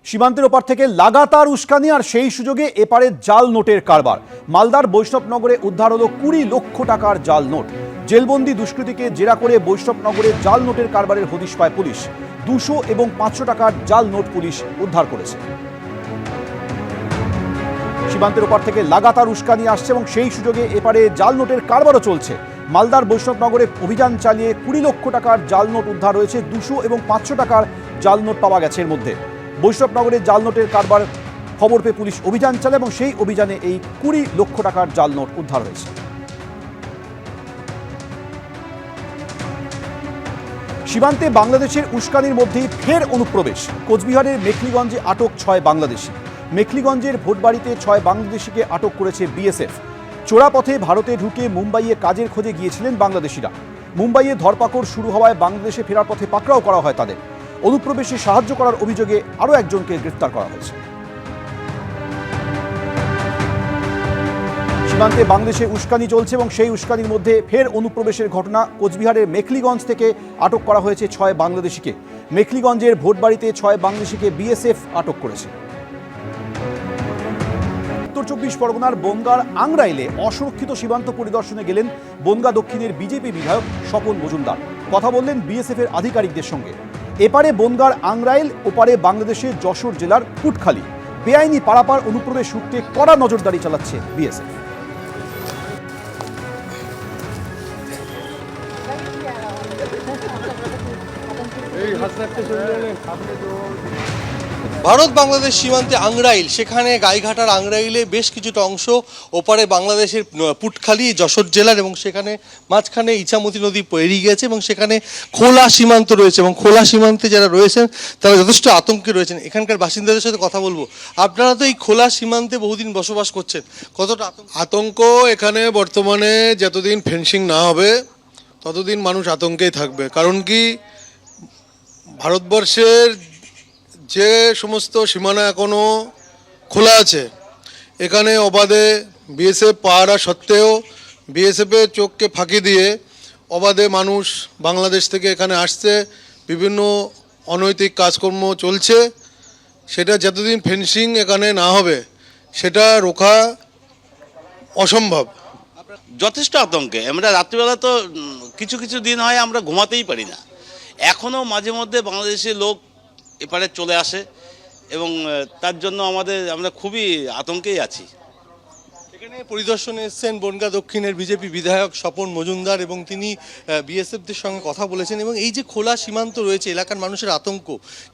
সীমান্তের ওপার থেকে লাগাতার উস্কানি আর সেই সুযোগে এপারে জাল নোটের কারবার। মালদার বৈষ্ণবনগরে উদ্ধার হলো 20 লক্ষ টাকার জাল নোট। জেলবন্দি দুষ্কৃতীকে জেরা করে বৈষ্ণবনগরে জাল নোটের কারবারের হদিশ পায় পুলিশ। 200 এবং 500 টাকার জাল নোট পুলিশ উদ্ধার করেছে। সীমান্তের ওপার থেকে লাগাতার উস্কানি আসছে এবং সেই সুযোগে এপারে জাল নোটের কারবারও চলছে। মালদার বৈষ্ণবনগরে অভিযান চালিয়ে 20 লক্ষ টাকার জাল নোট উদ্ধার হয়েছে। 200 এবং 500 টাকার জাল নোট পাওয়া গেছে। এর মধ্যে বৈষ্ণবনগরে জাল নোটের কারবার খবর পেয়ে পুলিশ অভিযান চালায় এবং সেই অভিযানে এই 20 লক্ষ টাকার জাল নোট উদ্ধার হয়েছে। সীমান্তে বাংলাদেশের উস্কানির মধ্যেই ফের অনুপ্রবেশ। কোচবিহারের মেখলিগঞ্জে আটক 6 বাংলাদেশি। মেখলিগঞ্জের ভোটবাড়িতে 6 বাংলাদেশিকে আটক করেছে বিএসএফ। চোরাপথে ভারতে ঢুকে মুম্বাইয়ে কাজের খোঁজে গিয়েছিলেন বাংলাদেশিরা। মুম্বাইয়ে ধরপাকড় শুরু হওয়ায় বাংলাদেশে ফেরার পথে পাকড়াও করা হয় তাদের। অনুপ্রবেশে সাহায্য করার অভিযোগে আরও একজনকে গ্রেফতার করা হয়েছে। সীমান্তে বাংলাদেশে উস্কানি চলছে এবং সেই উস্কানির মধ্যে ফের অনুপ্রবেশের ঘটনা। কোচবিহারের মেখলিগঞ্জ থেকে আটক করা হয়েছে 6 বাংলাদেশিকে। মেখলিগঞ্জের ভোটবাড়িতে 6 বাংলাদেশিকে বিএসএফ আটক করেছে। উত্তর 24 পরগনার বনগাঁর আংরাইলে অসুরক্ষিত সীমান্ত পরিদর্শনে গেলেন বনগাঁ দক্ষিণের বিজেপি বিধায়ক স্বপন মজুমদার। কথা বললেন বিএসএফ এর আধিকারিকদের সঙ্গে। এপারে বনগাঁর আংরাইল, ওপারে বাংলাদেশের যশোর জেলার কুটখালি। বেআইনি পারাপার অনুপ্রবেশ রুখতে কড়া নজরদারি চালাচ্ছে বিএসএফ। ভারত বাংলাদেশ সীমান্তে আংরাইল, সেখানে গাইঘাটার আংরাইলে বেশ কিছুটা অংশ, ওপারে বাংলাদেশের পুটখালি যশোর জেলার, এবং সেখানে মাঝখানে ইছামতি নদী পেরিয়ে গেছে এবং সেখানে খোলা সীমান্ত রয়েছে এবং খোলা সীমান্তে যারা রয়েছেন তারা যথেষ্ট আতঙ্কে রয়েছেন। এখানকার বাসিন্দাদের সাথে কথা বলবো। আপনারা তো এই খোলা সীমান্তে বহুদিন বসবাস করছেন, কতটা আতঙ্ক? এখানে বর্তমানে যতদিন ফেন্সিং না হবে ততদিন মানুষ আতঙ্কেই থাকবে। কারণ কি, ভারতবর্ষের যে সমস্ত সীমানা এখনও খোলা আছে, এখানে অবাধে বিএসএফ পাহারা সত্ত্বেও বিএসএফের চোখকে ফাঁকি দিয়ে অবাধে মানুষ বাংলাদেশ থেকে এখানে আসছে, বিভিন্ন অনৈতিক কাজকর্ম চলছে। সেটা যতদিন ফেন্সিং এখানে না হবে সেটা রোখা অসম্ভব। যথেষ্ট আতঙ্কে আমরা রাত্রিবেলা তো কিছু কিছু দিন হয় আমরা ঘুমাতেই পারি না। এখনও মাঝে মধ্যে বাংলাদেশের লোক এপারে চলে আসে এবং তার জন্য আমরা খুবই আতঙ্কেই আছি। এখানে পরিদর্শনে এসেছেন বনগাঁ দক্ষিণের বিজেপি বিধায়ক স্বপন মজুমদার এবং তিনি বিএসএফদের সঙ্গে কথা বলেছেন। এবং এই যে খোলা সীমান্ত রয়েছে, এলাকার মানুষের আতঙ্ক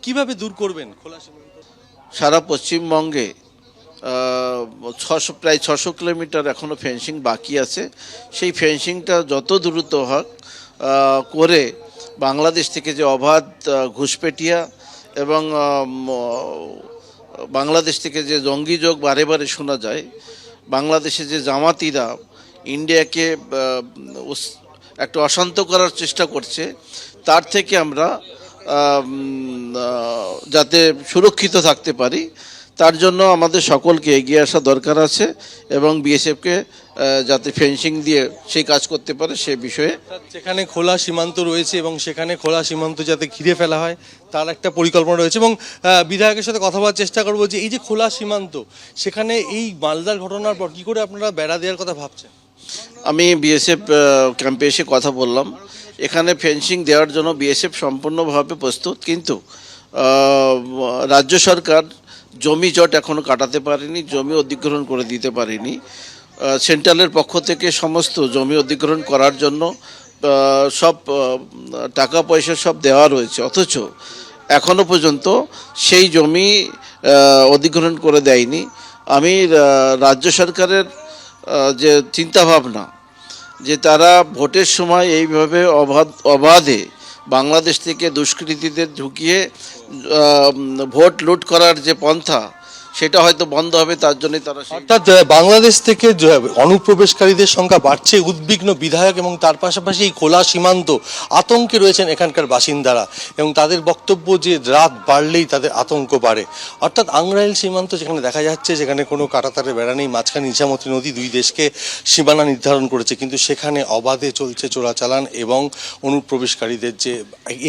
কিভাবে দূর করবেন? খোলা সীমান্ত সারা পশ্চিমবঙ্গে প্রায় 600 কিলোমিটার এখনও ফেন্সিং বাকি আছে। সেই ফেন্সিংটা যত দ্রুত হোক করে বাংলাদেশ থেকে যে অবাধ ঘুষপেটিয়া এবং বাংলাদেশ থেকে যে জঙ্গি যোগ বারে বারে শোনা যায়, বাংলাদেশে যে জামাতিরা ইন্ডিয়াকে একটা অশান্ত করার চেষ্টা করছে, তার থেকে আমরা যাতে সুরক্ষিত থাকতে পারি তার জন্য আমাদের সকলকে এগিয়ে আসা দরকার আছে এবং বিএসএফকে যাতে ফেন্সিং দিয়ে সেই কাজ করতে পারে সে বিষয়ে। যেখানে খোলা সীমান্ত রয়েছে এবং সেখানে খোলা সীমান্ত যাতে ঘিরে ফেলা হয় তার একটা পরিকল্পনা রয়েছে। এবং বিধায়কের সাথে কথা বলার চেষ্টা করবো যে এই যে খোলা সীমান্ত, সেখানে এই মালদার ঘটনার পর কী করে আপনারা বেড়া দেওয়ার কথা ভাবছেন? আমি বিএসএফ ক্যাম্পে এসে কথা বললাম। এখানে ফেন্সিং দেওয়ার জন্য বিএসএফ সম্পূর্ণভাবে প্রস্তুত, কিন্তু রাজ্য সরকার জমি জট এখনও কাটাতে পারেনি, জমি অধিগ্রহণ করে দিতে পারেনি। সেন্ট্রালের পক্ষ থেকে সমস্ত জমি অধিগ্রহণ করার জন্য সব টাকা পয়সা সব দেওয়া রয়েছে, অথচ এখনও পর্যন্ত সেই জমি অধিগ্রহণ করে দেয়নি। আমি রাজ্য সরকারের যে চিন্তাভাবনা যে তারা ভোটের সময় এইভাবে অবাধে বাংলাদেশ থেকে দুষ্কৃতীদের ঢুকিয়ে ভোট লুট করার যে পন্থা, সেটা হয়তো বন্ধ হবে, তার জন্যই তারা। অর্থাৎ বাংলাদেশ থেকে অনুপ্রবেশকারীদের সংখ্যা বাড়ছে, উদ্বিগ্ন বিধায়ক এবং তার পাশাপাশি এই খোলা সীমান্ত, আতঙ্কে রয়েছেন এখানকার বাসিন্দারা এবং তাদের বক্তব্য যে রাত বাড়লেই তাদের আতঙ্ক বাড়ে। অর্থাৎ আংরাইল সীমান্ত যেখানে দেখা যাচ্ছে যেখানে কোনো কাঁটাতারে বেড়া নেই, মাঝখানে ইছামতি নদী দুই দেশকে সীমানা নির্ধারণ করেছে, কিন্তু সেখানে অবাধে চলছে চোরাচালান এবং অনুপ্রবেশকারীদের যে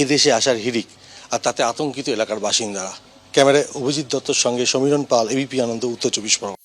এদেশে আসার হিড়িক, আর তাতে আতঙ্কিত এলাকার বাসিন্দারা। ক্যামেরায় অভিজিৎ দত্তর সঙ্গে সমীরণ পাল, এবিপি আনন্দ, উত্তর 24 পরগনা।